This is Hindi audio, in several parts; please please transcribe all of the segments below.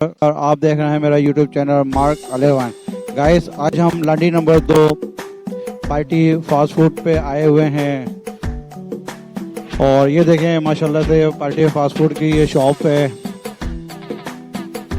और आप देख रहे हैं मेरा YouTube channel mark eleven. Guys, आज हम Landi number 2 party fast food पे आए हुए हैं और ये देखें माशाल्लाह से पार्टी फास्ट फूड की ये शॉप है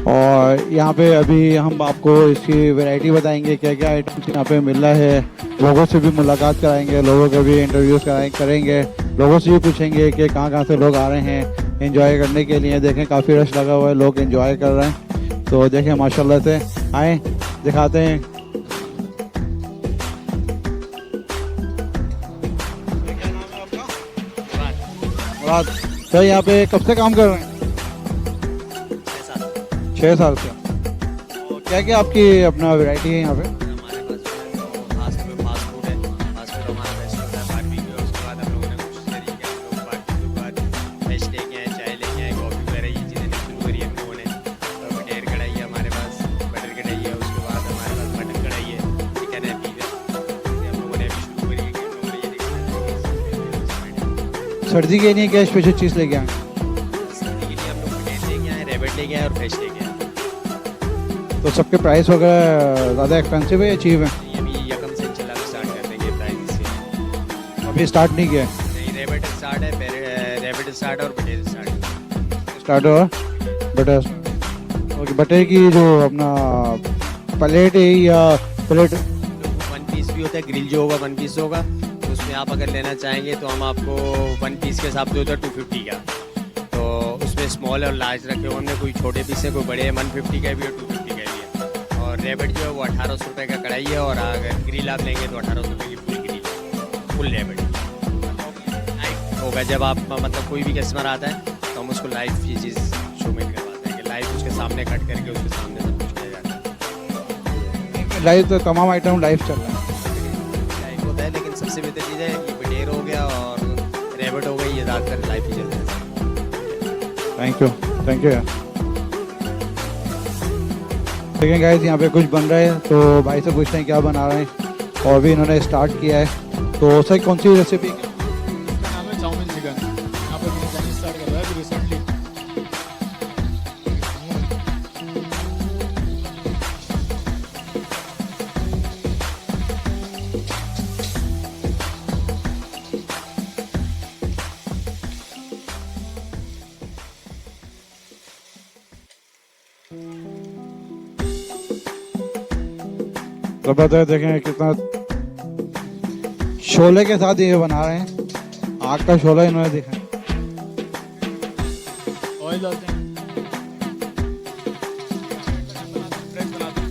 और यहाँ पे अभी हम आपको इसकी वैरायटी बताएंगे क्या क्या आइटम्स यहाँ पे मिल रहा है। लोगों से भी मुलाकात कराएंगे, लोगों के भी इंटरव्यूज़ करेंगे, लोगों से भी पूछेंगे कि कहाँ से लोग आ रहे हैं एंजॉय करने के लिए। देखें काफ़ी रश लगा हुआ है, लोग एंजॉय कर रहे हैं। तो देखें माशाल्लाह से, आए दिखाते हैं। क्या नाम है आपका? मुराद। सर यहाँ पे कब से काम कर रहे हैं? 6 साल से। तो क्या क्या आपकी अपना वैरायटी है यहाँ पे? हमारे पास जो है वो फास्ट फूड है। फास्ट फूड हमारा रेस्टोरेंट है, बारबेक्यू है। उसके बाद हम लोगों ने कुछ तरीके हम लोग बारबेक्यू के बाद फिश लेके आए, चाय लेके आए, कॉफ़ी वगैरह ये चीज़ें शुरू करी हम लोगों ने। बटेर कढ़ाई है हमारे पास, बटर कढ़ाई है। उसके बाद हमारे पास मटन कढ़ाई है, चिकन है, बीफ है। हम लोगों ने अभी शुरू करी है कि हम लोगों ने ये देखा सर्दी के लिए क्या स्पेशल चीज़ लेके आए? सर्दी के लिए हम लोग बटेर लेके आए, रेबट लेके आए और फिश लेके आए। तो सबके प्राइस वगैरह ज़्यादा एक्सपेंसिव है या चीप है? नहीं, अभी यकम से इंशाल्लाह स्टार्ट कर देंगे प्राइस से। अभी स्टार्ट नहीं किया है? नहीं, रेबट स्टार्ट है, रेबट स्टार्ट और बटेर स्टार्ट। स्टार्ट हुआ बटर। ओके, बटर की जो अपना प्लेट है या प्लेट? वन पीस भी होता है, ग्रिल जो होगा 1 पीस होगा। तो उसमें आप अगर लेना चाहेंगे तो हम आपको 1 पीस के हिसाब से होता है 250 का। तो उसमें स्मॉल और लार्ज रखे हुए हमने, कोई छोटे पीस है, कोई बड़े हैं। 150 का भी और 250 का भी है। और रेबट जो है वो 1800 रुपये का कढ़ाई है। और अगर ग्रिल आप लेंगे तो 1800 रुपये की फुल ग्रिल, फुल रेबट होगा। जब आप मतलब कोई भी कस्टमर आता है तो हम उसको लाइव ये चीज़ शो में करवाते हैं कि लाइव उसके सामने कट करके उसके सामने सब कुछ किया जाता है। लाइव तो तमाम आइटम लाइव चल रहा है। लाइव होता है, लेकिन सबसे बेहतर चीज़ है ये बटेर हो गया और रेबट हो गई, ये ज़्यादातर लाइव ही चलता है। थैंक यू, थैंक यू यार। देखें गाइस, यहाँ पे कुछ बन रहा है तो भाई से पूछते हैं क्या बना रहे हैं। और भी इन्होंने स्टार्ट किया है। तो सर कौन सी रेसिपी? नाम है चाउमीन चिकन। यहाँ पर मैंने चाइनीज स्टार्ट कर रहा है अभी रिसेंटली। जबरदस्त। देखें कितना शोले के साथ ये बना रहे हैं। आग का शोला इन्होंने देखा। ऑयल डालते हैं, फ्रेश बनाते हैं।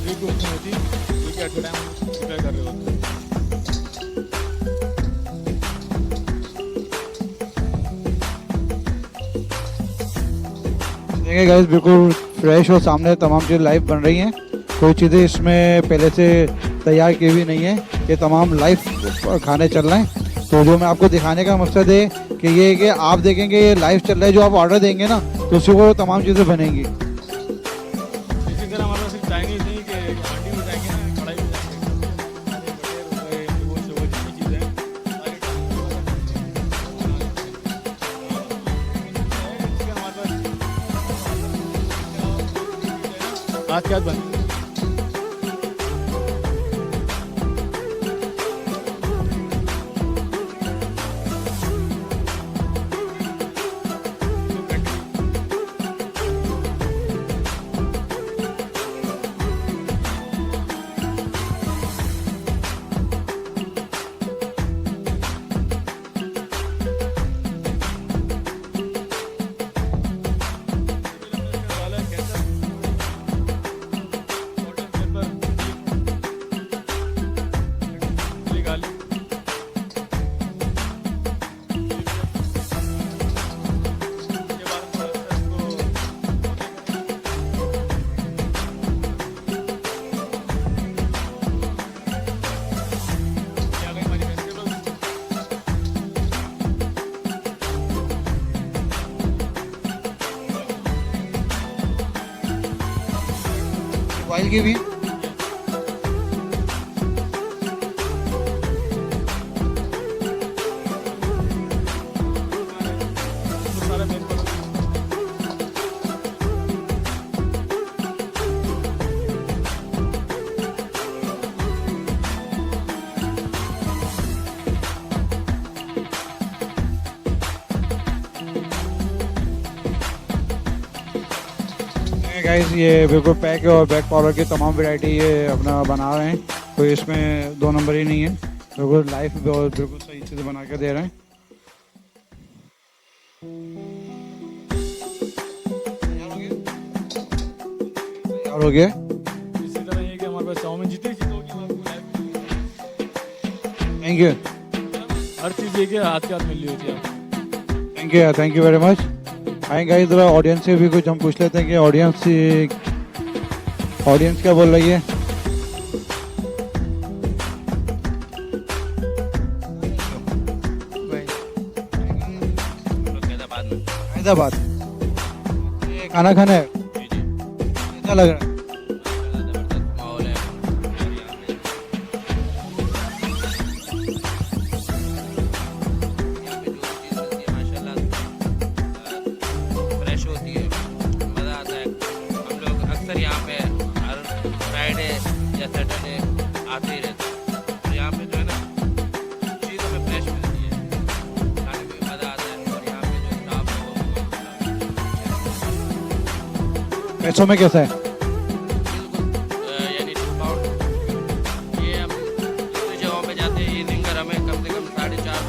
ये कुछ नहीं होती, क्योंकि एट द टाइम हम प्रिपेयर कर रहे होते हैं। देखें गाइस, बिल्कुल फ्रेश और सामने तमाम चीज़ लाइव बन रही हैं। कोई चीज़ें इसमें पहले से तैयार की भी नहीं है, ये तमाम लाइव खाने चल रहे हैं। तो जो मैं आपको दिखाने का मकसद है कि ये है कि आप देखेंगे ये लाइव चल रहा है। जो आप ऑर्डर देंगे ना तो उसी को तमाम चीज़ें बनेंगी। इसी तरह हमारे पास सिर्फ चाइनीज नहीं कि हांडी में जाएंगे ना, कढ़ाई में जाएंगे, वो जितनी चीज़ें हैं आज क्या बन ऑयल की भी सारा गाइस ये बिल्कुल पैक है और बैक पाउडर की तमाम वैरायटी ये अपना बना रहे हैं, तो इसमें दो नंबर ही नहीं है, बिल्कुल लाइफ और बिल्कुल सही चीज़ें बना के दे रहे हैं। तैयार हो गया। इसी तरह ये कि हमारे पास चाउमीन जितनी चीज़ होगी हमारे को लाइव थैंक यू, हर चीज़ ये कि हाथ के हाथ मिल रही होती है। Thank you very much. आएंगे गाइस ज़रा ऑडियंस से भी कुछ हम पूछ लेते हैं कि ऑडियंस क्या बोल रही है। हैदराबाद ये खाना खाना है, कैसा लग रहा है? फ्रेश होती है, मज़ा आता है। हम लोग अक्सर यहाँ पे हर फ्राइडे या सैटरडे आते ही रहते हैं। और यहाँ पे जो है ना चीज़ हमें फ्रेश मिलती है, खाने में मज़ा आता है। और यहाँ पे जो स्टाफ है वो पैसों में कैसा है? यानी डिस्काउंट ये हम दूसरी जगहों पे जाते हैं, ये दिनकर हमें कम से कम 450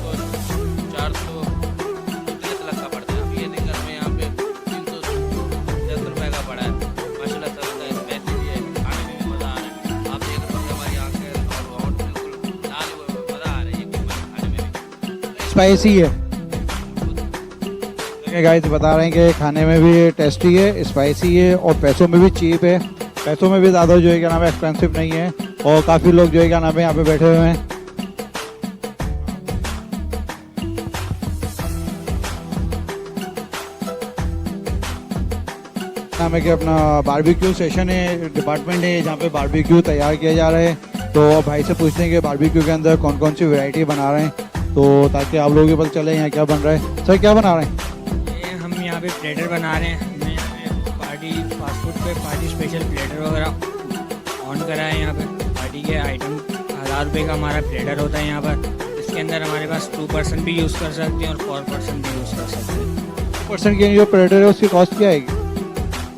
इतने तक का पड़ता है। अब ये दिनकर हमें यहाँ पे 310 रुपये का पड़ा है। माशाल्लाह सस्ता है, पैसे भी है, खाने में भी मज़ा आ रहा है। आप देख रहे हो हमारी आंखें और बिल्कुल लाल हुए हुए, मज़ा आ रहा है ये खाने में भी। स्पाइसी है, गाइस बता रहे हैं कि खाने में भी टेस्टी है, स्पाइसी है और पैसों में भी चीप है। पैसों में भी ज़्यादा जो है क्या नाम है एक्सपेंसिव नहीं है, और काफ़ी लोग जो है क्या नाम है यहाँ पे बैठे हुए हैं। नाम है कि अपना बारबेक्यू सेशन है, डिपार्टमेंट है जहाँ पे बारबेक्यू तैयार किया जा रहा है। तो भाई से पूछते हैं कि बारबेक्यू के अंदर कौन कौन सी वैरायटी बना रहे हैं, तो ताकि आप लोगों को पता चले यहाँ क्या बन रहा है। सर क्या बना रहे हैं? हम यहाँ पे प्लेटर बना रहे हैं। हमने यहाँ पे पार्टी फास्ट फूड पे पार्टी स्पेशल प्लेटर वगैरह ऑन करा है। यहाँ पे पार्टी के आइटम 1000 रुपये का हमारा प्लेटर होता है यहाँ पर। इसके अंदर हमारे पास 2 पर्सन भी यूज़ कर सकते हैं और 4 पर्सन भी यूज़ कर सकते हैं। 2% की जो प्लेटर है उसकी कॉस्ट क्या आएगी?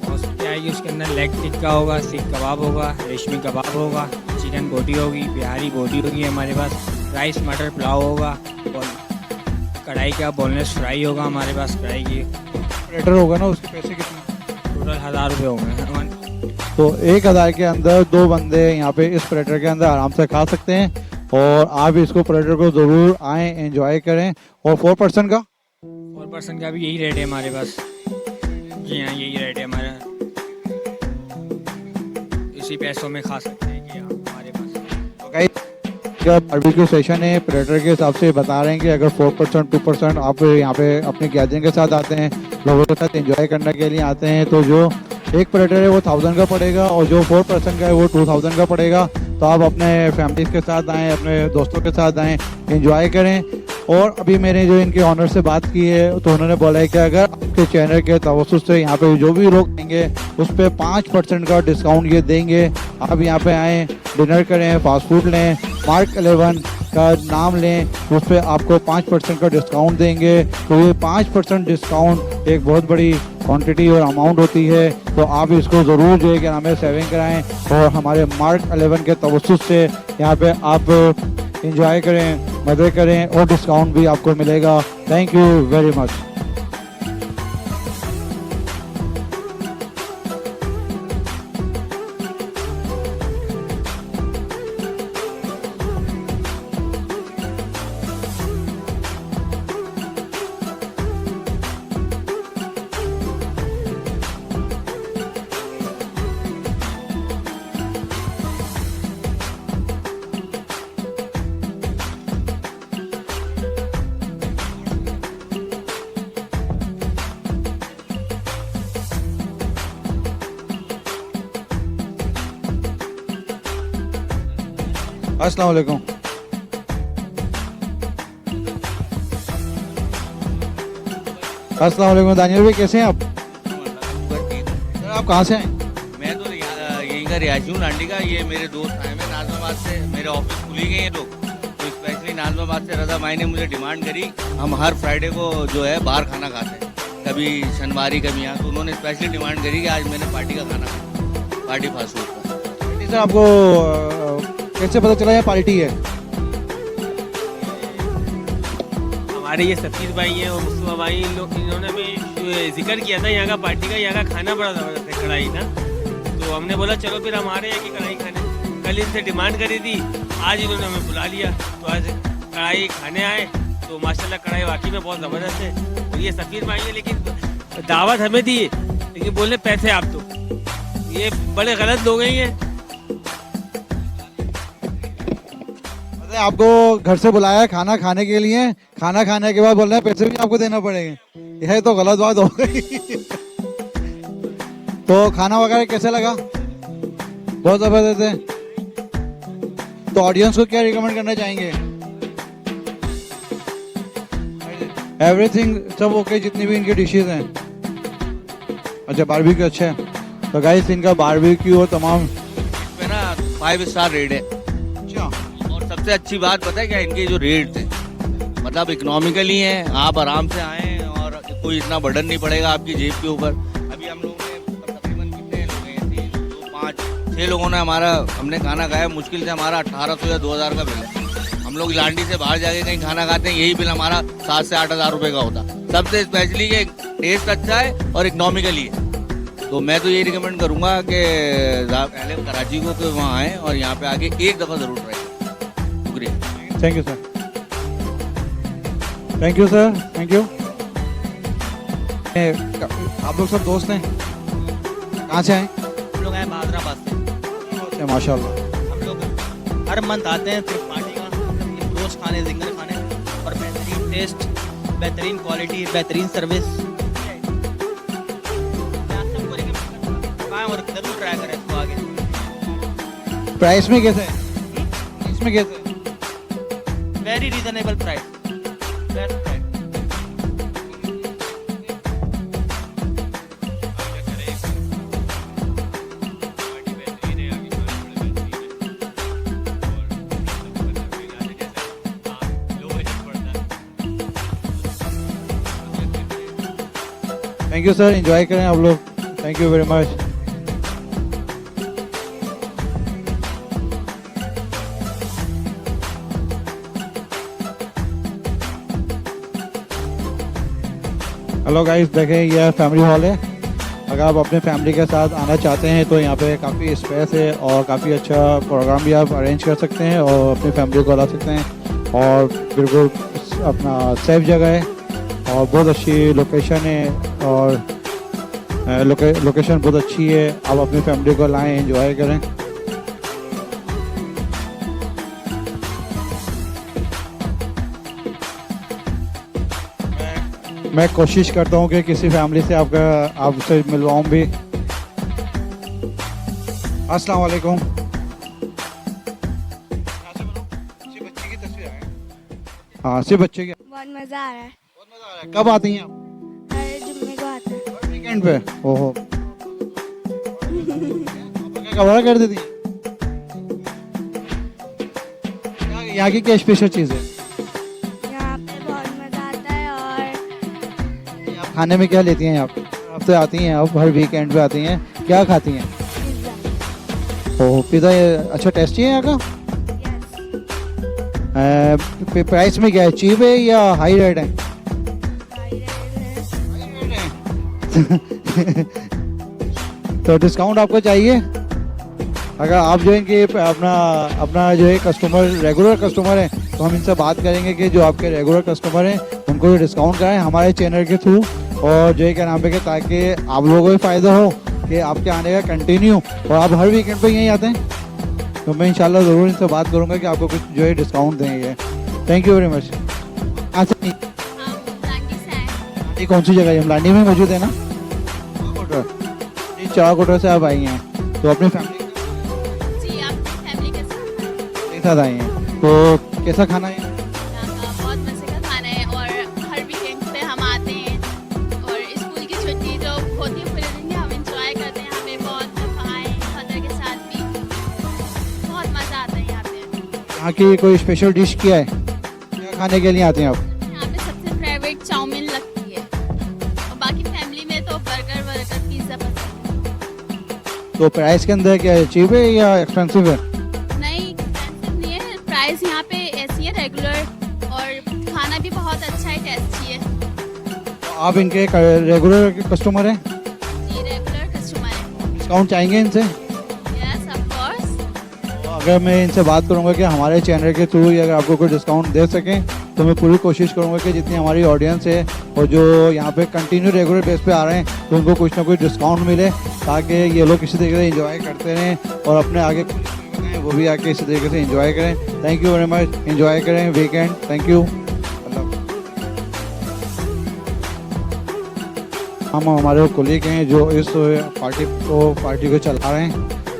कॉस्ट क्या आएगी? उसके अंदर लेग टिक्का होगा, सीख कबाब होगा, रेशमी कबाब होगा, चिकन बोटी होगी, बिहारी बोटी होगी हमारे पास, राइस मटर पुलाव होगा, और कढ़ाई का बोनलेस फ्राई होगा हमारे पास। कढ़ाई की प्लेटर होगा ना, उसके पैसे कितने? टोटल 1000 रुपये होंगे। तो 1000 के अंदर 2 बंदे यहाँ पे इस प्लेटर के अंदर आराम से खा सकते हैं, और आप इसको प्लेटर को ज़रूर आएँ, एंजॉय करें। और 4% का 4% का भी यही रेट है हमारे पास। जी हाँ, यही रेट है हमारा। इसी पैसों में खा सकते हैं कि आप हमारे पास। क्या बारबेक्यू सेशन है, प्लेटर के हिसाब से बता रहे हैं कि अगर 4% 2% आप यहाँ पे अपने गैदरिंग के साथ आते हैं, लोगों के साथ एंजॉय करने के लिए आते हैं, तो जो एक प्लेटर है वो 1000 का पड़ेगा, और जो 4% का है वो 2000 का पड़ेगा। तो आप अपने फैमिली के साथ आएँ, अपने दोस्तों के साथ आएँ, एंजॉय करें। और अभी मैंने जो इनके ऑनर से बात की है, तो उन्होंने बोला है कि अगर आपके चैनल के तवज्जुह से यहाँ पे जो भी लोग आएंगे उस पर 5% का डिस्काउंट ये देंगे। आप यहाँ पे आएँ, डिनर करें, फास्ट फूड लें, मार्क 11 का नाम लें, उस पर आपको 5% का डिस्काउंट देंगे। तो ये 5% डिस्काउंट एक बहुत बड़ी क्वांटिटी और अमाउंट होती है। तो आप इसको ज़रूर जो है कि हमें सेविंग कराएं, और हमारे मार्क 11 के तवज्जुह से यहाँ पे आप एंजॉय करें, मज़े करें, और डिस्काउंट भी आपको मिलेगा। Thank you very much. अस्सलाम वालेकुम। अस्सलाम वालेकुम दानियल भाई, कैसे हैं आप? सर आप कहाँ से हैं? मैं तो यहीं का रिहायशी हूँ, लांडी का। ये मेरे दोस्त आए हैं नाजमाबाद से, मेरे ऑफिस खुली गई है लोग, तो स्पेशली नाजमाबाद से रजा भाई ने मुझे डिमांड करी, हम हर फ्राइडे को जो है बाहर खाना खाते हैं, कभी शनिवारी कभी यहाँ, तो उन्होंने स्पेशली डिमांड करी कि आज मैंने पार्टी का खाना खाना, पार्टी फास्ट फूड का। सर आपको कैसे पता चला ये पार्टी है? हमारे ये सफीर भाई हैं और मुस्तफा भाई, इन लोग इन्होंने हमें जिक्र किया था यहाँ का पार्टी का, यहाँ का खाना बड़ा ज़बरदस्त है कढ़ाई ना, तो हमने बोला चलो फिर हमारे यहाँ की कढ़ाई खाने। कल इनसे डिमांड करी थी, आज इन्होंने हमें बुला लिया, तो आज कढ़ाई खाने आए। तो माशाल्लाह कढ़ाई वाकई में बहुत ज़बरदस्त है। और ये सफीर भाई है, लेकिन दावत हमें दी, लेकिन बोले पैसे आप तो, ये बड़े गलत लोग हैं ये। आपको घर से बुलाया है खाना खाने के लिए, खाना खाने के बाद बोल रहे हैं पैसे भी आपको देना पड़ेंगे, यह तो गलत बात हो गई। तो खाना वगैरह कैसे लगा? बहुत जबरदस्त है। तो ऑडियंस को क्या रिकमेंड करना चाहेंगे? एवरीथिंग सब ओके, जितनी भी इनकी डिशेज हैं। अच्छा बारबेक्यू अच्छा है। तो गाइस इनका बारबेक्यू और तमाम पे ना 5 स्टार रेट है। अच्छा सबसे अच्छी बात पता है क्या, इनके जो रेट थे मतलब इकोनॉमिकली हैं, आप आराम से आएँ और कोई इतना बर्डन नहीं पड़ेगा आपकी जेब के ऊपर। अभी हम लोगों ने तकरीबन कितने लोग हैं, 3, 2, 5, 6 लोगों ने हमने खाना खाया, मुश्किल से हमारा 1800 या 2000 का बिल है। हम लोग लांडी से बाहर जाके कहीं खाना खाते हैं, यही बिल हमारा 7 से 8 हज़ार रुपये का होता। सबसे स्पेशली ये टेस्ट अच्छा है और इकोनॉमिकली है। तो मैं तो यही रिकमेंड करूँगा कि पहले कराची को कि वहाँ आएँ और यहाँ पे आके एक दफ़ा ज़रूर ट्राई करें। शुक्रिया। Thank you sir. Thank you sir, thank you. आप लोग सब दोस्त हैं? कहाँ से आए? हम लोग आए बहादुराबाद से। माशाल्लाह। हम लोग हर मंथ आते हैं सिर्फ पार्टी का, रोज खाने, जिंगर खाने, और बेहतरीन टेस्ट, बेहतरीन क्वालिटी, बेहतरीन सर्विस। और जरूर ट्राई करें इसको आगे। प्राइस में कैसे है? प्राइस में कैसे है? Very reasonable price, best price. Thank you sir, enjoy करें आप लोग। Thank you very much. Hello guys, देखें यह फैमिली हॉल है। अगर आप अपने फैमिली के साथ आना चाहते हैं तो यहाँ पे काफ़ी स्पेस है और काफ़ी अच्छा प्रोग्राम भी आप अरेंज कर सकते हैं और अपनी फैमिली को ला सकते हैं। और बिल्कुल अपना सेफ जगह है और बहुत अच्छी लोकेशन है और लोकेशन बहुत अच्छी है। आप अपनी फैमिली को लाएं, एंजॉय करें। मैं कोशिश करता हूँ कि किसी फैमिली से आपसे मिलवाऊँ भी। अस्सलाम वालेकुम। हाँ सिर्फ बच्चे की। बहुत मज़ा आ रहा है। बहुत मज़ा आ रहा है। कब आती हैं आप? हर जुम्मे को आता है। हर वीकेंड पे? ओहो। क्या कवर कर देती हैं? यहाँ की क्या स्पेशल चीज़ है? यहाँ पे बहुत मज़ा आता है। और आप खाने में क्या लेती हैं? यहाँ पे हफ्ते आती हैं आप, हर वीकेंड पे आती हैं, क्या खाती हैं? पिज़्ज़ा। ओह पिज़्ज़ा अच्छा टेस्टी है यहाँ का? यस। प्राइस में क्या है, चीप है या हाई रेट है? हाई रेट है। तो डिस्काउंट आपको चाहिए? अगर आप जो है कि अपना जो है कस्टमर रेगुलर कस्टमर हैं तो हम इनसे बात करेंगे कि जो आपके रेगुलर कस्टमर हैं उनको डिस्काउंट कराएं हमारे चैनल के थ्रू, और जो है क्या नाम है कि ताकि आप लोगों को भी फ़ायदा हो कि आपके आने का कंटिन्यू, और आप हर वीकेंड पे यहीं आते हैं तो मैं इंशाल्लाह ज़रूर इनसे बात करूंगा कि आपको कुछ जो है डिस्काउंट देंगे। Thank you very much. अच्छा ये कौन सी जगह है? हम लांडी में मौजूद है ना? चौकोटर से आप आई हैं तो अपनी फैमिली के साथ आई हैं, तो कैसा खाना है? बहुत मजे का खाना है और हर वीकेंड पे हम आते हैं और स्कूल की छुट्टी जो होती है पूरे दिन की हम इंजॉय करते हैं। यहाँ पे बहुत दफ़ा आए फादर के साथ भी, बहुत मज़ा आता है यहाँ पे। यहाँ की कोई स्पेशल डिश क्या है, क्या खाने के लिए आते हैं आप? यहाँ पे सबसे फेवरेट चाउमीन लगती है और बाकी तो प्राइस के अंदर क्या चीप है या एक्सपेंसिव है? नहीं, एक्सपेंसिव नहीं है, प्राइस यहाँ पे ऐसी है रेगुलर, और खाना भी बहुत अच्छा है, टेस्टी है। तो आप इनके रेगुलर कस्टमर हैं? जी, रेगुलर कस्टमर है। डिस्काउंट चाहेंगे इनसे? Yes, of course. तो अगर मैं इनसे बात करूंगा कि हमारे चैनल के थ्रू अगर आपको कोई डिस्काउंट दे सकें तो मैं पूरी कोशिश करूंगा कि जितनी हमारी ऑडियंस है और जो यहाँ पे कंटिन्यू रेगुलर बेस पे आ रहे हैं तो उनको कुछ ना कुछ डिस्काउंट मिले, ताकि ये लोग किसी तरीके से एंजॉय करते रहें और अपने आगे वो भी आके इसी तरीके से एंजॉय करें। Thank you very much, enjoy करें वीकेंड। Thank you. हम हमारे कोलीग हैं जो इस पार्टी को चला रहे हैं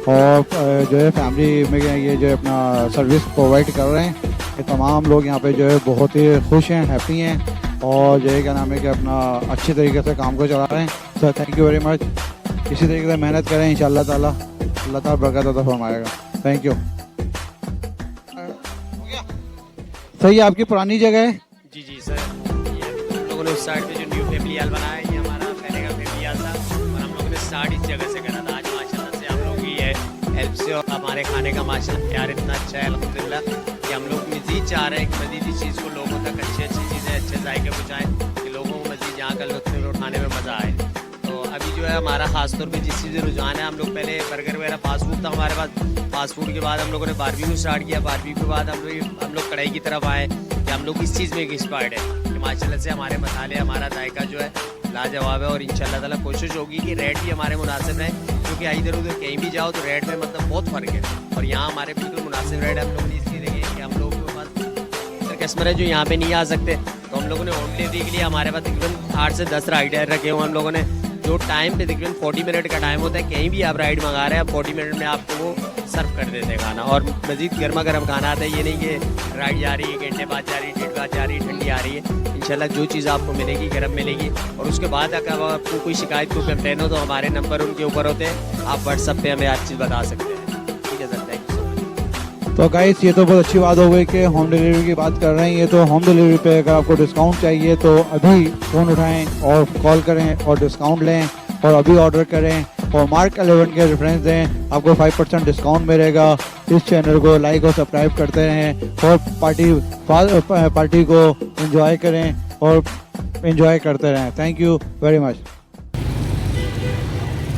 और जो है फैमिली में ये जो है अपना सर्विस प्रोवाइड कर रहे हैं। ये तमाम लोग यहाँ पे जो है बहुत ही खुश हैं, हैप्पी हैं और जो है क्या नाम है कि अपना अच्छे तरीके से काम को चला रहे हैं। Sir thank you very much. इसी तरीके से मेहनत करें, इंशाअल्लाह ताला अल्लाह ताला बरकत अता फरमाएगा। Thank you. सही है, आपकी पुरानी जगह है? जी जी सर, ये अभी हम लोगों ने उस साइड पे जो न्यू फैमिली हाल बनाया है, ये हमारा पहले का फैमिली हाल था और हम लोगों ने स्टार्ट इस जगह से करा था। आज माशाल्लाह से हम लोग की है हेल्प से और हमारे खाने का माशाल्लाह प्यार इतना अच्छा है अल्हम्दुलिल्लाह कि हम लोग मज़ीद चाह रहे हैं कि मज़ीद इस चीज़ को लोगों तक अच्छी चीज़ें अच्छे जायके पहुँचाएँ कि लोगों को मज़ीद यहाँ का लुत्फ़ उठाने में मज़ा आए। तो अभी जो है हमारा खासतौर पे जिस चीज़ रुझान है, हम लोग पहले बर्गर वगैरह फास्ट फूड था हमारे पास, फास्ट फूड के बाद हम लोगों ने बारबेक्यू स्टार्ट किया, बारबेक्यू के बाद हम लोग कढ़ाई की तरफ आए कि हम लोग इस चीज़ में इंस्पायर्ड है कि माशाल्लाह से हमारे मसाले, हमारा जायका जो है लाजवाब है और इंशाल्लाह ताला कोशिश होगी कि रेट भी हमारे मुनासिब रहे, क्योंकि इधर उधर कहीं भी जाओ तो रेट में मतलब बहुत फ़र्क है और यहाँ हमारे बिल्कुल मुनासिब रेट हम लोगों ने इसलिए देखे कि हम लोगों के पास कस्टमर है जो यहाँ पे नहीं आ सकते, तो हम लोगों ने होम डिलीवरी के लिए हमारे पास तकरीबन 8 से 10 राइडर रखे हुए हम लोगों ने, जो टाइम पे तकरीबन 40 मिनट का टाइम होता है, कहीं भी आप राइड मंगा रहे हैं 40 मिनट में आपको वो सर्व कर देते हैं खाना और मज़ीद गर्मा गर्म खाना आता है। ये नहीं कि राइड जा रही है, घंटे बाद जा रही है, डेढ़ बाद जा रही है, ठंडी आ रही है। इंशाल्लाह जो चीज़ आपको मिलेगी गर्म मिलेगी और उसके बाद अगर आपको कोई शिकायत को कंप्लेन हो तो हमारे नंबर उनके ऊपर होते हैं, आप व्हाट्सअप पे हमें हर चीज़ बता सकते हैं। ठीक है sir, thank you so much. तो गाइस ये तो बहुत अच्छी बात हो गई कि होम डिलीवरी की बात कर रहे हैं। ये तो होम डिलीवरी पे अगर आपको डिस्काउंट चाहिए तो अभी फ़ोन उठाएं और कॉल करें और डिस्काउंट लें और अभी ऑर्डर करें और मार्क 11 के रेफरेंस दें, आपको 5% डिस्काउंट मिलेगा। इस चैनल को लाइक और सब्सक्राइब करते रहें और पार्टी को एंजॉय करें और एंजॉय करते रहें। Thank you very much.